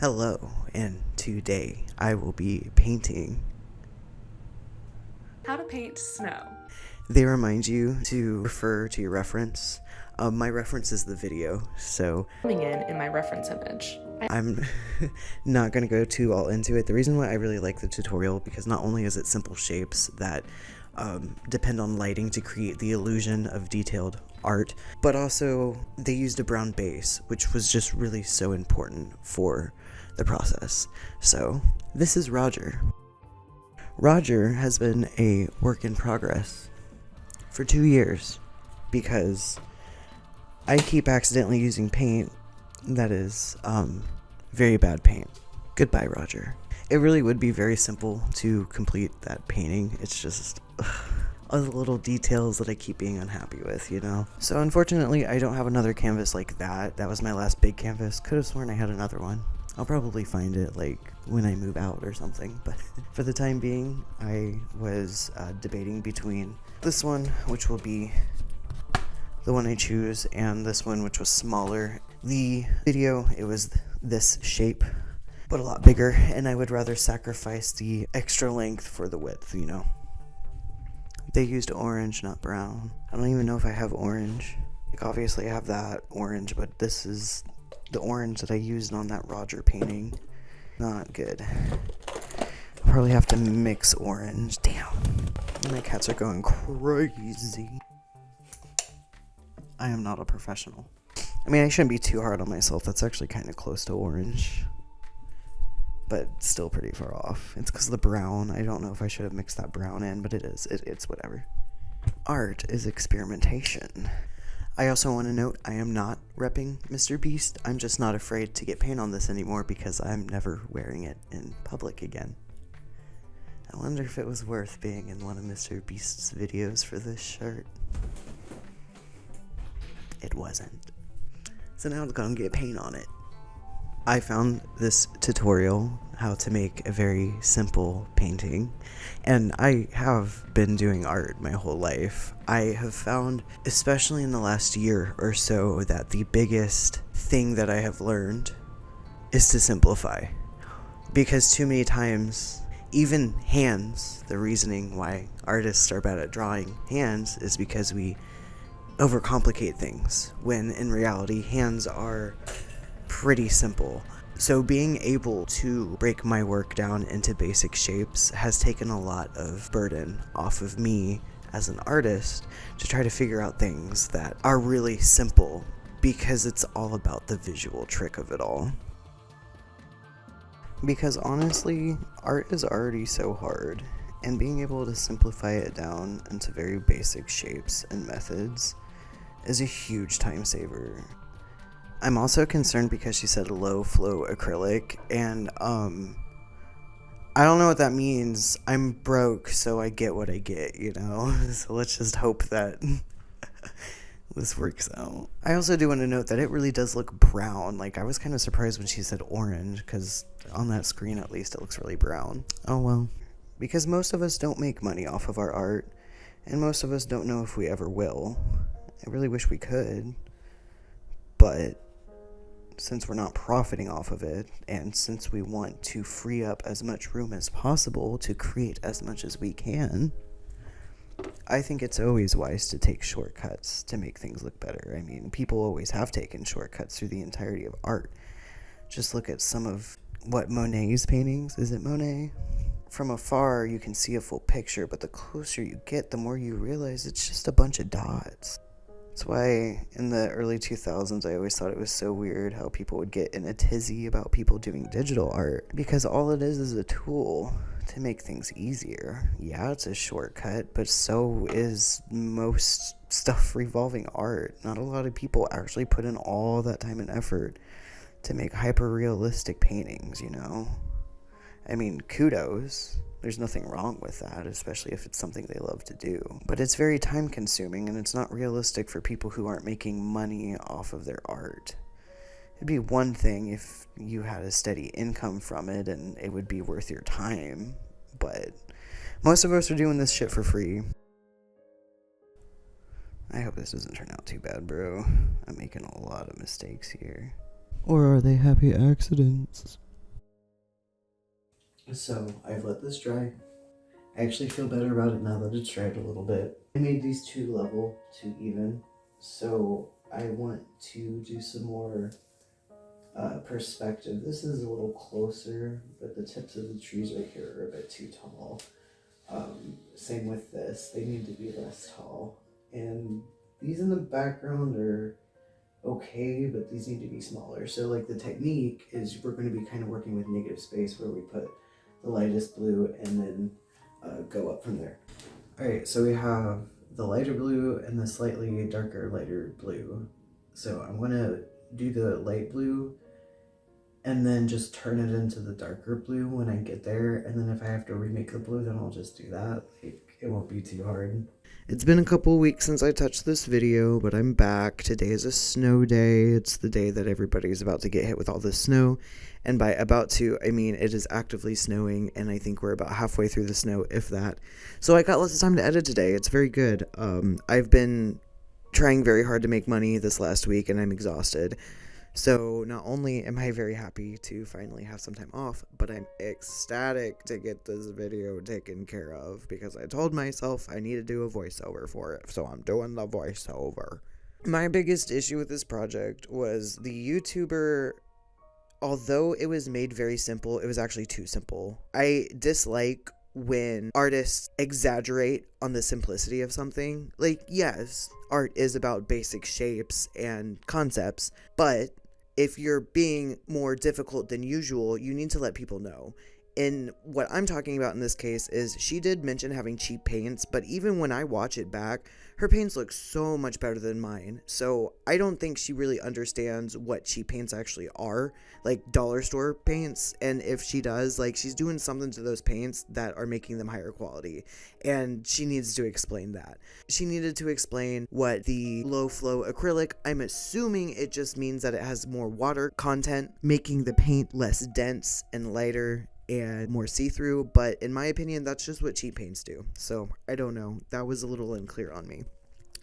Hello, and today I will be painting. How to paint snow. They remind you to refer to your reference. My reference is the video, so Coming in my reference image. I'm not going to go too all into it. The reason why I really like the tutorial, because not only is it simple shapes that depend on lighting to create the illusion of detailed art, but also they used a brown base, which was just really so important for the process. So this is Roger. Roger has been a work in progress for 2 years because I keep accidentally using paint that is very bad paint. Goodbye, Roger. It really would be very simple to complete that painting. It's just all the little details that I keep being unhappy with, you know? So unfortunately, I don't have another canvas like that. That was my last big canvas. Could have sworn I had another one. I'll probably find it like when I move out or something, but for the time being, I was debating between this one, which will be the one I choose, and this one, which was smaller. The video, it was this shape, but a lot bigger, and I would rather sacrifice the extra length for the width, you know? They used orange, not brown. I don't even know if I have orange. Like, obviously I have that orange, but this is the orange that I used on that Roger painting. Not good. I'll probably have to mix orange. Damn. My cats are going crazy. I am not a professional. I mean, I shouldn't be too hard on myself. That's actually kind of close to orange, but still pretty far off. It's because of the brown. I don't know if I should have mixed that brown in, but it is. It's whatever. Art is experimentation. I also want to note I am not repping Mr. Beast. I'm just not afraid to get paint on this anymore because I'm never wearing it in public again. I wonder if it was worth being in one of Mr. Beast's videos for this shirt. It wasn't. So now I'm gonna get paint on it. I found this tutorial how to make a very simple painting, and I have been doing art my whole life. I have found, especially in the last year or so, that the biggest thing that I have learned is to simplify, because too many times, even hands, the reasoning why artists are bad at drawing hands is because we overcomplicate things, when in reality hands are pretty simple. So being able to break my work down into basic shapes has taken a lot of burden off of me as an artist to try to figure out things that are really simple, because it's all about the visual trick of it all. Because honestly, art is already so hard, and being able to simplify it down into very basic shapes and methods is a huge time saver. I'm also concerned because she said low flow acrylic, and I don't know what that means. I'm broke, so I get what I get, you know? So let's just hope that this works out. I also do want to note that it really does look brown. Like, I was kind of surprised when she said orange, because on that screen at least it looks really brown. Oh well. Because most of us don't make money off of our art, and most of us don't know if we ever will. I really wish we could, but since we're not profiting off of it, and since we want to free up as much room as possible to create as much as we can, I think it's always wise to take shortcuts to make things look better. I mean, people always have taken shortcuts through the entirety of art. Just look at some of, Monet's paintings? Is it Monet? From afar, you can see a full picture, but the closer you get, the more you realize it's just a bunch of dots. That's why in the early 2000s, I always thought it was so weird how people would get in a tizzy about people doing digital art, because all it is a tool to make things easier. Yeah, it's a shortcut, but so is most stuff revolving art. Not a lot of people actually put in all that time and effort to make hyper-realistic paintings, you know? I mean, kudos. There's nothing wrong with that, especially if it's something they love to do. But it's very time consuming, and it's not realistic for people who aren't making money off of their art. It'd be one thing if you had a steady income from it and it would be worth your time, but most of us are doing this shit for free. I hope this doesn't turn out too bad, bro. I'm making a lot of mistakes here. Or are they happy accidents? So I've let this dry. I actually feel better about it now that it's dried a little bit. I made these two level, two even. So I want to do some more perspective. This is a little closer, but the tips of the trees right here are a bit too tall. Same with this, they need to be less tall. And these in the background are okay, but these need to be smaller. So like the technique is we're going to be kind of working with negative space where we put the lightest blue and then go up from there. Alright, so we have the lighter blue and the slightly darker lighter blue. So I'm going to do the light blue and then just turn it into the darker blue when I get there, and then if I have to remake the blue, then I'll just do that. Like, it won't be too hard. It's been a couple weeks since I touched this video, but I'm back. Today is a snow day. It's the day that everybody's about to get hit with all this snow, and by about to, I mean it is actively snowing, and I think we're about halfway through the snow, if that. So I got lots of time to edit today. It's very good. I've been trying very hard to make money this last week, and I'm exhausted. So not only am I very happy to finally have some time off, but I'm ecstatic to get this video taken care of because I told myself I need to do a voiceover for it, so I'm doing the voiceover. My biggest issue with this project was the YouTuber, although it was made very simple, it was actually too simple. I dislike when artists exaggerate on the simplicity of something. Like, yes, art is about basic shapes and concepts, but if you're being more difficult than usual, you need to let people know. And what I'm talking about in this case is she did mention having cheap paints, but even when I watch it back, her paints look so much better than mine. So I don't think she really understands what cheap paints actually are, like dollar store paints. And if she does, like, she's doing something to those paints that are making them higher quality. And she needs to explain that. She needed to explain what the low flow acrylic, I'm assuming it just means that it has more water content, making the paint less dense and lighter and more see-through, but in my opinion, that's just what cheap paints do. So I don't know. That was a little unclear on me.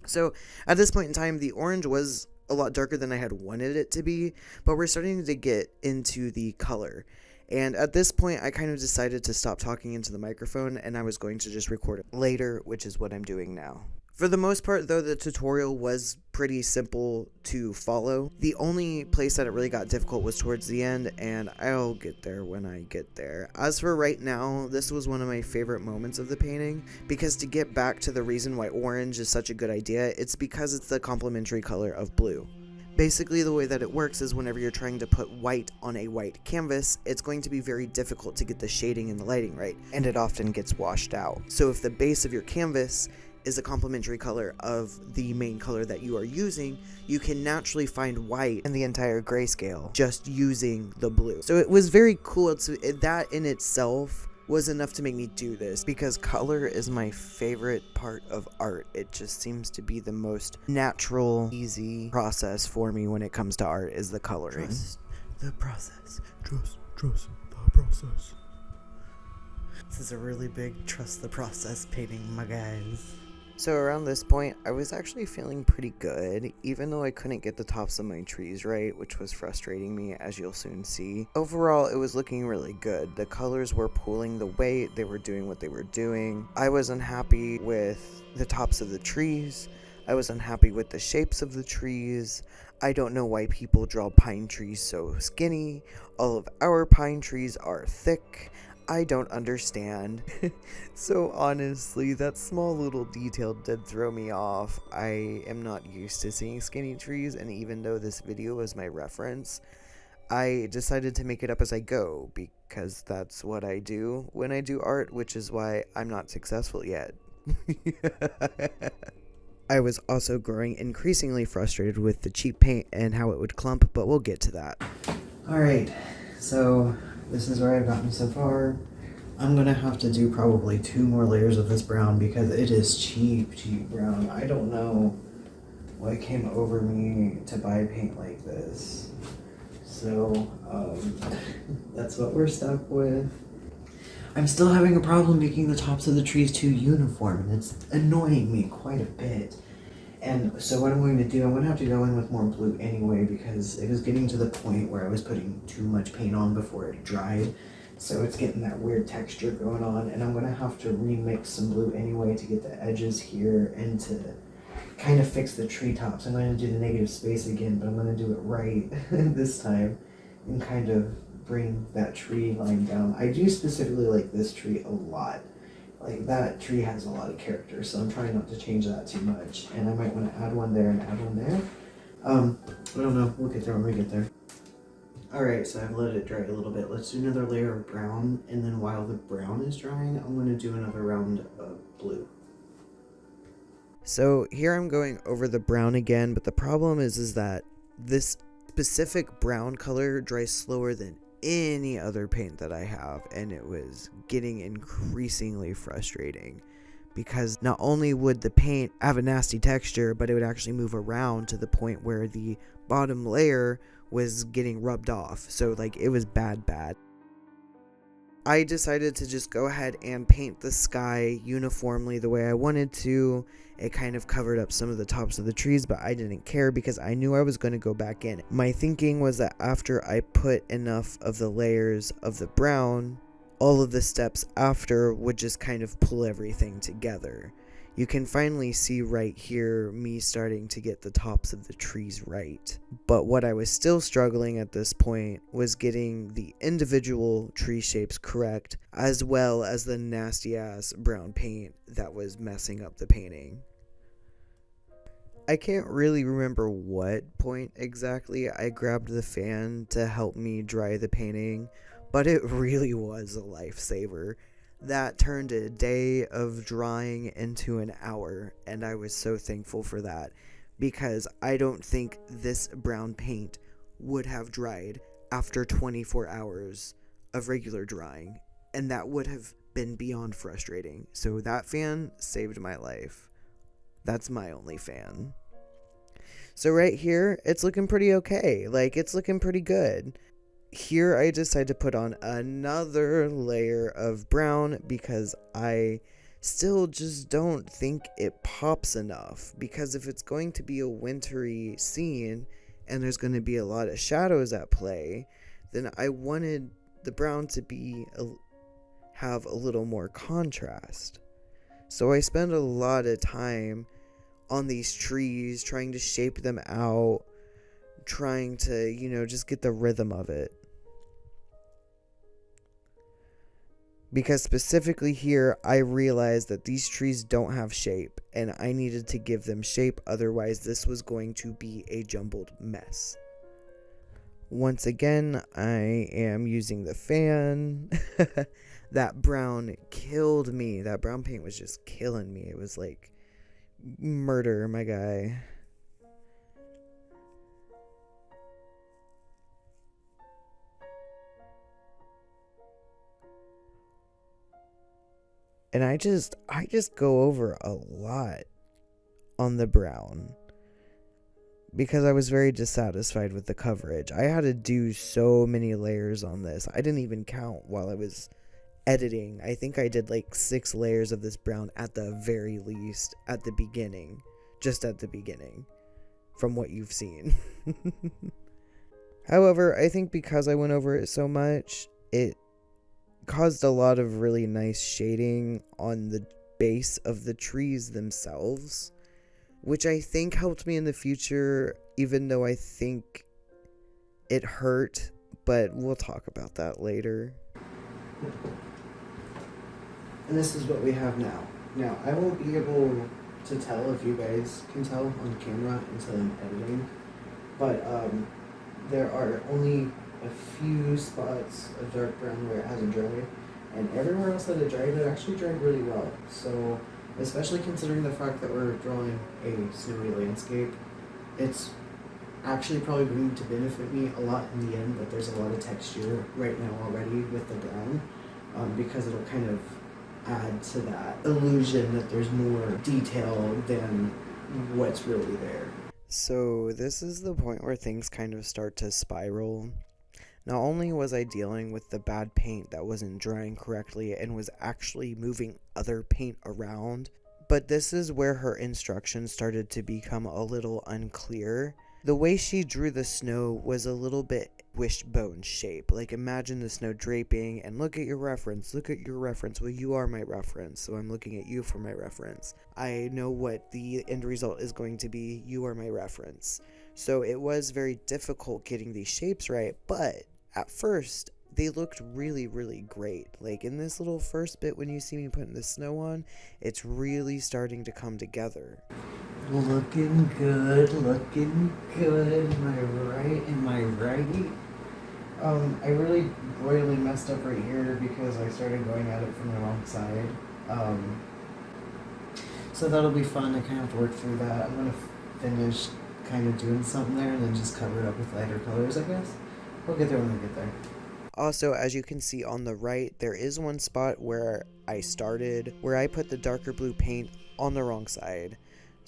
So at this point in time, the orange was a lot darker than I had wanted it to be, but we're starting to get into the color. And at this point, I kind of decided to stop talking into the microphone, and I was going to just record it later, which is what I'm doing now. For the most part, though, the tutorial was pretty simple to follow. The only place that it really got difficult was towards the end, and I'll get there when I get there. As for right now, this was one of my favorite moments of the painting, because to get back to the reason why orange is such a good idea, it's because it's the complementary color of blue. Basically, the way that it works is whenever you're trying to put white on a white canvas, it's going to be very difficult to get the shading and the lighting right, and it often gets washed out. So if the base of your canvas is a complementary color of the main color that you are using, you can naturally find white in the entire grayscale just using the blue. So it was very cool. That in itself was enough to make me do this, because color is my favorite part of art. It just seems to be the most natural, easy process for me when it comes to art, is the coloring. Trust the process. Trust the process. This is a really big trust the process painting, my guys. So around this point, I was actually feeling pretty good, even though I couldn't get the tops of my trees right, which was frustrating me, as you'll soon see. Overall, it was looking really good. The colors were pulling the weight, they were doing what they were doing. I was unhappy with the tops of the trees. I was unhappy with the shapes of the trees. I don't know why people draw pine trees so skinny. All of our pine trees are thick. I don't understand. So honestly, that small little detail did throw me off. I am not used to seeing skinny trees, and even though this video was my reference, I decided to make it up as I go, because that's what I do when I do art, which is why I'm not successful yet. I was also growing increasingly frustrated with the cheap paint and how it would clump, but we'll get to that. Alright, so this is where I've gotten so far. I'm gonna have to do probably 2 more layers of this brown because it is cheap brown. I don't know what came over me to buy paint like this. So, that's what we're stuck with. I'm still having a problem making the tops of the trees too uniform, and it's annoying me quite a bit. And so what I'm going to do, I'm going to have to go in with more blue anyway, because it was getting to the point where I was putting too much paint on before it dried, So it's getting that weird texture going on, and I'm going to have to remix some blue anyway to get the edges here and to kind of fix the treetops. I'm going to do the negative space again, but I'm going to do it right this time and kind of bring that tree line down. I do specifically like this tree a lot. Like, that tree has a lot of character, so I'm trying not to change that too much. And I might want to add one there and add one there. I don't know. We'll get there when we get there. Alright, so I've let it dry a little bit. Let's do another layer of brown, and then while the brown is drying, I'm going to do another round of blue. So here I'm going over the brown again, but the problem is that this specific brown color dries slower than any other paint that I have, and it was getting increasingly frustrating because not only would the paint have a nasty texture, but it would actually move around to the point where the bottom layer was getting rubbed off. So like, it was bad. I decided to just go ahead and paint the sky uniformly the way I wanted to. It kind of covered up some of the tops of the trees, but I didn't care because I knew I was going to go back in. My thinking was that after I put enough of the layers of the brown, all of the steps after would just kind of pull everything together. You can finally see right here me starting to get the tops of the trees right. But what I was still struggling at this point was getting the individual tree shapes correct, as well as the nasty ass brown paint that was messing up the painting. I can't really remember what point exactly I grabbed the fan to help me dry the painting, but it really was a lifesaver. That turned a day of drying into an hour, and I was so thankful for that, because I don't think this brown paint would have dried after 24 hours of regular drying, and that would have been beyond frustrating. So that fan saved my life. That's my only fan. So right here, it's looking pretty okay. Like, it's looking pretty good. Here I decided to put on another layer of brown because I still just don't think it pops enough. Because if it's going to be a wintry scene and there's going to be a lot of shadows at play, then I wanted the brown to have a little more contrast. So I spend a lot of time on these trees trying to shape them out, trying to, just get the rhythm of it. Because specifically here, I realized that these trees don't have shape, and I needed to give them shape, otherwise this was going to be a jumbled mess. Once again, I am using the fan. That brown killed me. That brown paint was just killing me. It was like murder, my guy. And I just go over a lot on the brown because I was very dissatisfied with the coverage. I had to do so many layers on this. I didn't even count while I was editing. I think I did like 6 layers of this brown at the very least at the beginning. Just at the beginning, from what you've seen. However, I think because I went over it so much, it caused a lot of really nice shading on the base of the trees themselves, which I think helped me in the future, even though I think it hurt, but we'll talk about that later. And this is what we have now. Now, I won't be able to tell if you guys can tell on camera until I'm editing, but there are only a few spots of dark brown where it hasn't dried, and everywhere else that it dried, it actually dried really well. So, especially considering the fact that we're drawing a snowy landscape, it's actually probably going to benefit me a lot in the end that there's a lot of texture right now already with the brown, because it'll kind of add to that illusion that there's more detail than what's really there. So this is the point where things kind of start to spiral. Not only was I dealing with the bad paint that wasn't drying correctly and was actually moving other paint around, but this is where her instructions started to become a little unclear. The way she drew the snow was a little bit wishbone shape. Like, imagine the snow draping, and look at your reference, well, you are my reference, so I'm looking at you for my reference. I know what the end result is going to be, you are my reference. So it was very difficult getting these shapes right, but at first they looked really, really great. Like, in this little first bit when you see me putting the snow on, it's really starting to come together. Looking good. Am I right? I really royally messed up right here because I started going at it from the wrong side. So that'll be fun. I kind of have to work through that. I'm gonna finish kind of doing something there and then just cover it up with lighter colors, I guess. We'll get there when we get there. Also, as you can see on the right, there is one spot where I put the darker blue paint on the wrong side.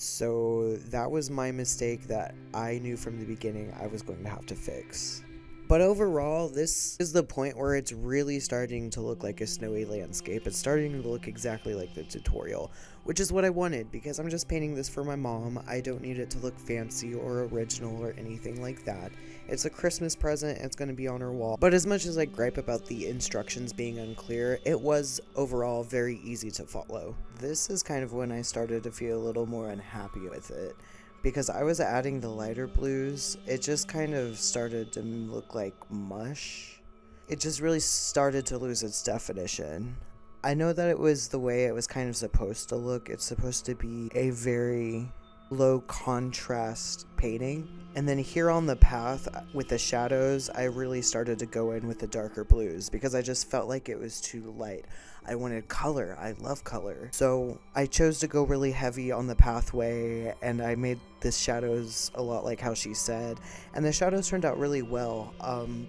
So that was my mistake that I knew from the beginning I was going to have to fix. But overall, this is the point where it's really starting to look like a snowy landscape. It's starting to look exactly like the tutorial, which is what I wanted because I'm just painting this for my mom. I don't need it to look fancy or original or anything like that. It's a Christmas present, it's going to be on her wall. But as much as I gripe about the instructions being unclear, it was overall very easy to follow. This is kind of when I started to feel a little more unhappy with it. Because I was adding the lighter blues, it just kind of started to look like mush. It just really started to lose its definition. I know that it was the way it was kind of supposed to look. It's supposed to be a very low contrast painting. And then here on the path with the shadows, I really started to go in with the darker blues because I just felt like it was too light. I wanted color. I love color. So I chose to go really heavy on the pathway, and I made the shadows a lot like how she said. And the shadows turned out really well.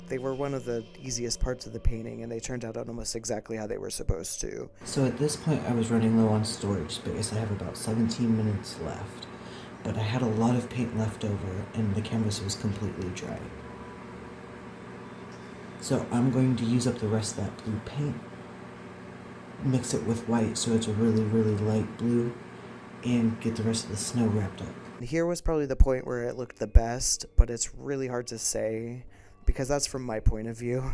They were one of the easiest parts of the painting, and they turned out almost exactly how they were supposed to. So at this point, I was running low on storage space. I have about 17 minutes left. But I had a lot of paint left over, and the canvas was completely dry. So I'm going to use up the rest of that blue paint, mix it with white so it's a really, really light blue, and get the rest of the snow wrapped up. Here was probably the point where it looked the best, but it's really hard to say because that's from my point of view.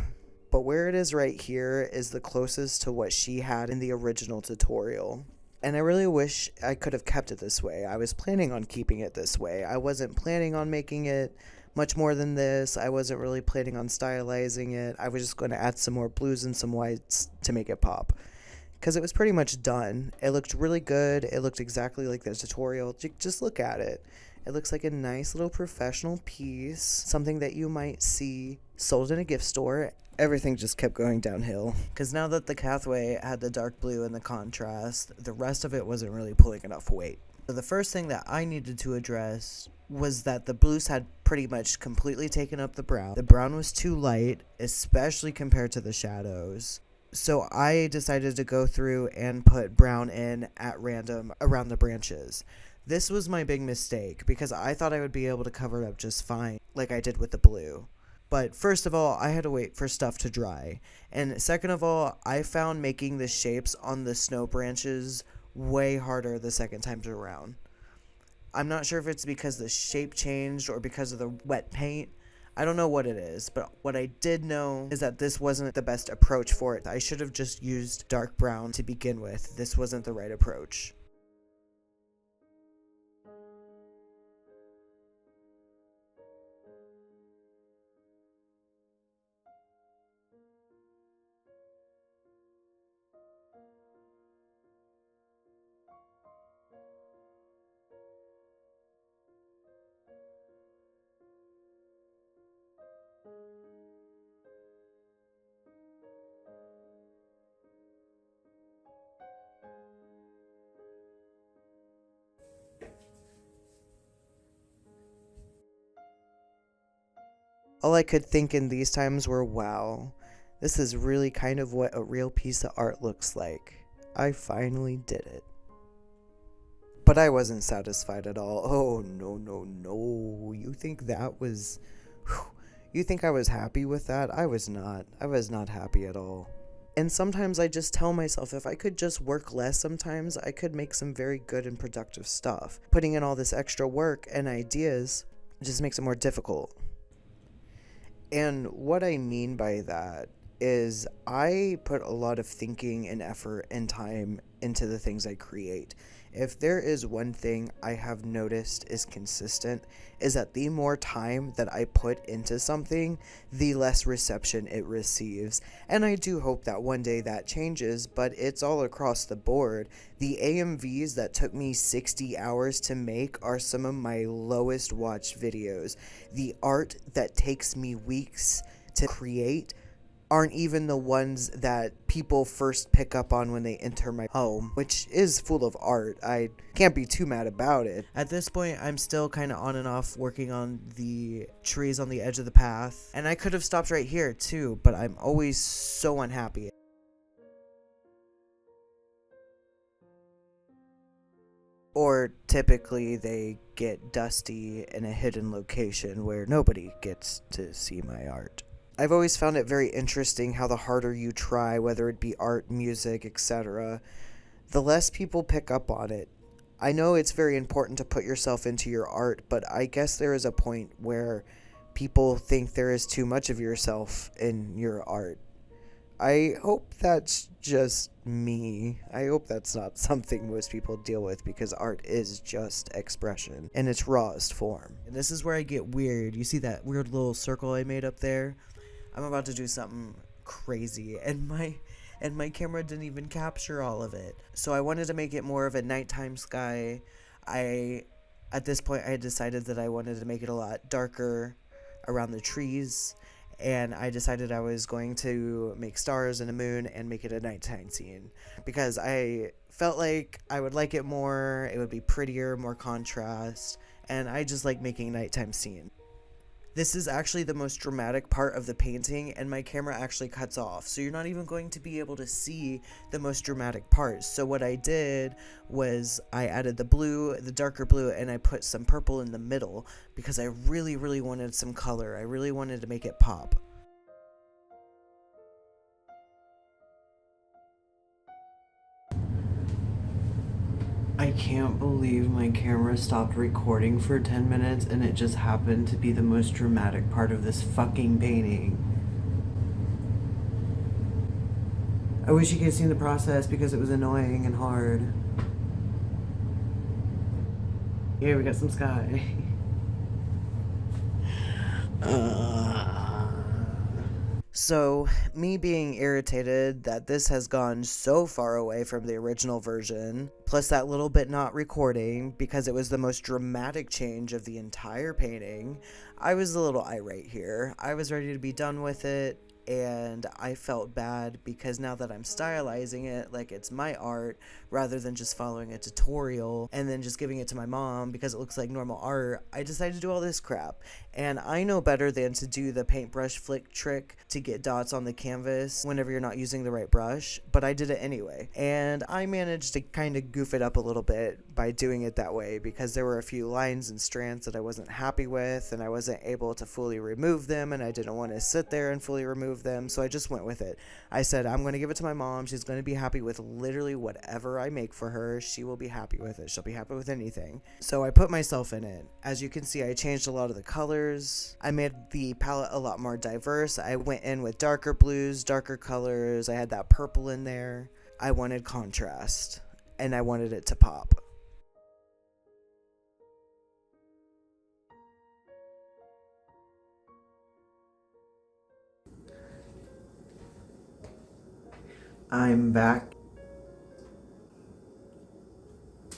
But where it is right here is the closest to what she had in the original tutorial. And I really wish I could have kept it this way. I was planning on keeping it this way. I wasn't planning on making it much more than this. I wasn't really planning on stylizing it. I was just going to add some more blues and some whites to make it pop. Because it was pretty much done. It looked really good. It looked exactly like the tutorial. Just look at it. It looks like a nice little professional piece. Something that you might see sold in a gift store. Everything just kept going downhill. Because now that the pathway had the dark blue and the contrast, the rest of it wasn't really pulling enough weight. So the first thing that I needed to address was that the blues had pretty much completely taken up the brown. The brown was too light, especially compared to the shadows. So I decided to go through and put brown in at random around the branches. This was my big mistake because I thought I would be able to cover it up just fine, like I did with the blue. But first of all, I had to wait for stuff to dry. And second of all, I found making the shapes on the snow branches way harder the second time around. I'm not sure if it's because the shape changed or because of the wet paint. I don't know what it is, but what I did know is that this wasn't the best approach for it. I should have just used dark brown to begin with. This wasn't the right approach. All I could think in these times were, wow, this is really kind of what a real piece of art looks like. I finally did it. But I wasn't satisfied at all. Oh, no. You think that was... You think I was happy with that? I was not. I was not happy at all. And sometimes I just tell myself if I could just work less sometimes, I could make some very good and productive stuff. Putting in all this extra work and ideas It just makes it more difficult. And what I mean by that is I put a lot of thinking and effort and time into the things I create. If there is one thing I have noticed is consistent, is that the more time that I put into something, the less reception it receives. And I do hope that one day that changes, but it's all across the board. The AMVs that took me 60 hours to make are some of my lowest watched videos. The art that takes me weeks to create aren't even the ones that people first pick up on when they enter my home, which is full of art. I can't be too mad about it. At this point, I'm still kind of on and off working on the trees on the edge of the path, and I could have stopped right here too, but I'm always so unhappy. Or typically they get dusty in a hidden location where nobody gets to see my art. I've always found it very interesting how the harder you try, whether it be art, music, etc., the less people pick up on it. I know it's very important to put yourself into your art, but I guess there is a point where people think there is too much of yourself in your art. I hope that's just me. I hope that's not something most people deal with, because art is just expression in its rawest form. And this is where I get weird. You see that weird little circle I made up there? I'm about to do something crazy, and my camera didn't even capture all of it. So I wanted to make it more of a nighttime sky. At this point, I had decided that I wanted to make it a lot darker around the trees, and I decided I was going to make stars and a moon and make it a nighttime scene, because I felt like I would like it more, it would be prettier, more contrast, and I just like making a nighttime scene. This is actually the most dramatic part of the painting, and my camera actually cuts off, so you're not even going to be able to see the most dramatic parts. So what I did was I added the blue, the darker blue, and I put some purple in the middle, because I really, really wanted some color. I really wanted to make it pop. I can't believe my camera stopped recording for 10 minutes and it just happened to be the most dramatic part of this fucking painting. I wish you could have seen the process because it was annoying and hard. Here we got some sky. So, me being irritated that this has gone so far away from the original version, plus that little bit not recording because it was the most dramatic change of the entire painting, I was a little irate here. I was ready to be done with it, and I felt bad because now that I'm stylizing it like it's my art rather than just following a tutorial and then just giving it to my mom because it looks like normal art, I decided to do all this crap. And I know better than to do the paintbrush flick trick to get dots on the canvas whenever you're not using the right brush, but I did it anyway. And I managed to kind of goof it up a little bit by doing it that way because there were a few lines and strands that I wasn't happy with, and I wasn't able to fully remove them, and I didn't want to sit there and fully remove them, so I just went with it. I said, I'm going to give it to my mom. She's going to be happy with literally whatever I make for her. She will be happy with it. She'll be happy with anything. So I put myself in it. As you can see, I changed a lot of the colors. I made the palette a lot more diverse. I went in with darker blues, darker colors. I had that purple in there. I wanted contrast, and I wanted it to pop. I'm back.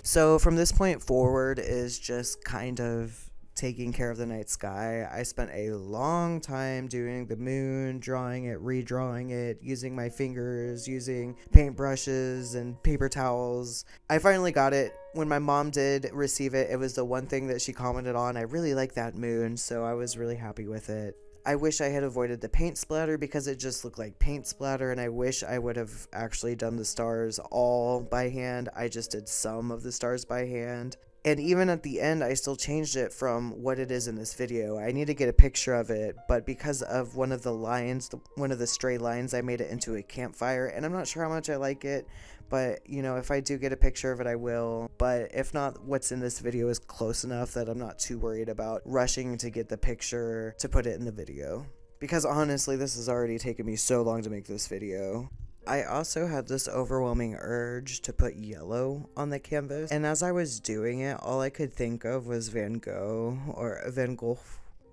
So from this point forward is just kind of taking care of the night sky. I spent a long time doing the moon, drawing it, redrawing it, using my fingers, using paintbrushes and paper towels. I finally got it. When my mom did receive it, it was the one thing that she commented on. I really like that moon, so I was really happy with it. I wish I had avoided the paint splatter because it just looked like paint splatter, and I wish I would have actually done the stars all by hand. I just did some of the stars by hand. And even at the end, I still changed it from what it is in this video. I need to get a picture of it, but because of one of the lines, one of the stray lines, I made it into a campfire, and I'm not sure how much I like it, but, you know, if I do get a picture of it, I will. But if not, what's in this video is close enough that I'm not too worried about rushing to get the picture to put it in the video. Because honestly, this has already taken me so long to make this video. I also had this overwhelming urge to put yellow on the canvas, and as I was doing it, all I could think of was Van Gogh or Van Gogh.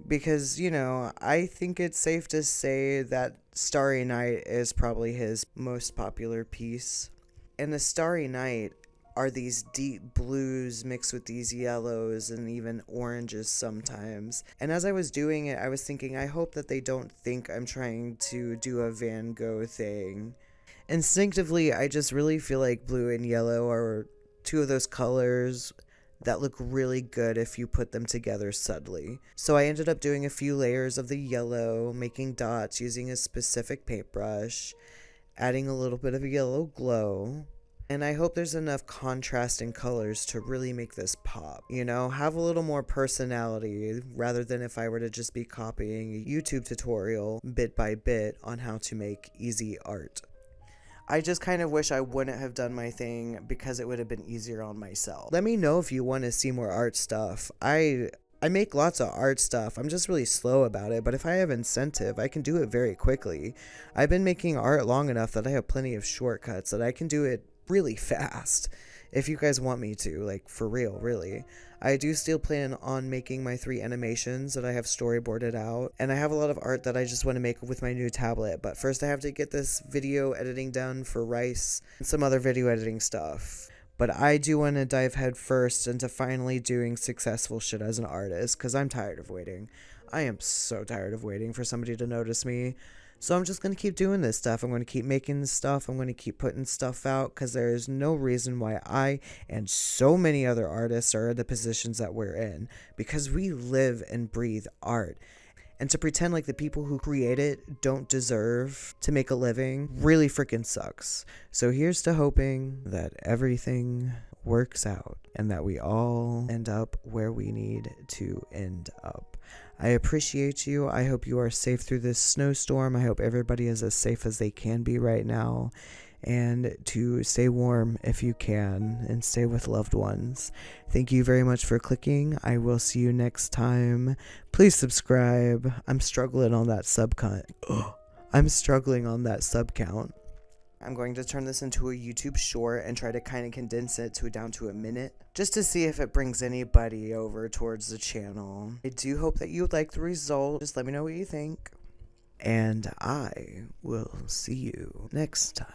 Because, you know, I think it's safe to say that Starry Night is probably his most popular piece. And the Starry Night are these deep blues mixed with these yellows and even oranges sometimes. And as I was doing it, I was thinking, I hope that they don't think I'm trying to do a Van Gogh thing. Instinctively, I just really feel like blue and yellow are two of those colors that look really good if you put them together subtly. So I ended up doing a few layers of the yellow, making dots using a specific paintbrush, adding a little bit of a yellow glow. And I hope there's enough contrast in colors to really make this pop. You know, have a little more personality rather than if I were to just be copying a YouTube tutorial bit by bit on how to make easy art. I just kind of wish I wouldn't have done my thing because it would have been easier on myself. Let me know if you want to see more art stuff. I make lots of art stuff. I'm just really slow about it, but if I have incentive, I can do it very quickly. I've been making art long enough that I have plenty of shortcuts that I can do it really fast if you guys want me to, like, for real, really. I do still plan on making my 3 animations that I have storyboarded out, and I have a lot of art that I just want to make with my new tablet, but first I have to get this video editing done for Rice and some other video editing stuff. But I do want to dive head first into finally doing successful shit as an artist, because I'm tired of waiting. I am so tired of waiting for somebody to notice me. So I'm just going to keep doing this stuff. I'm going to keep making this stuff. I'm going to keep putting stuff out because there is no reason why I and so many other artists are in the positions that we're in, because we live and breathe art. And to pretend like the people who create it don't deserve to make a living really freaking sucks. So here's to hoping that everything works out and that we all end up where we need to end up. I appreciate you. I hope you are safe through this snowstorm. I hope everybody is as safe as they can be right now. And to stay warm if you can, and stay with loved ones. Thank you very much for clicking. I will see you next time. Please subscribe. I'm struggling on that sub count. I'm struggling on that sub count. I'm going to turn this into a YouTube short and try to kind of condense it down to a minute, just to see if it brings anybody over towards the channel. I do hope that you like the result. Just let me know what you think. And I will see you next time.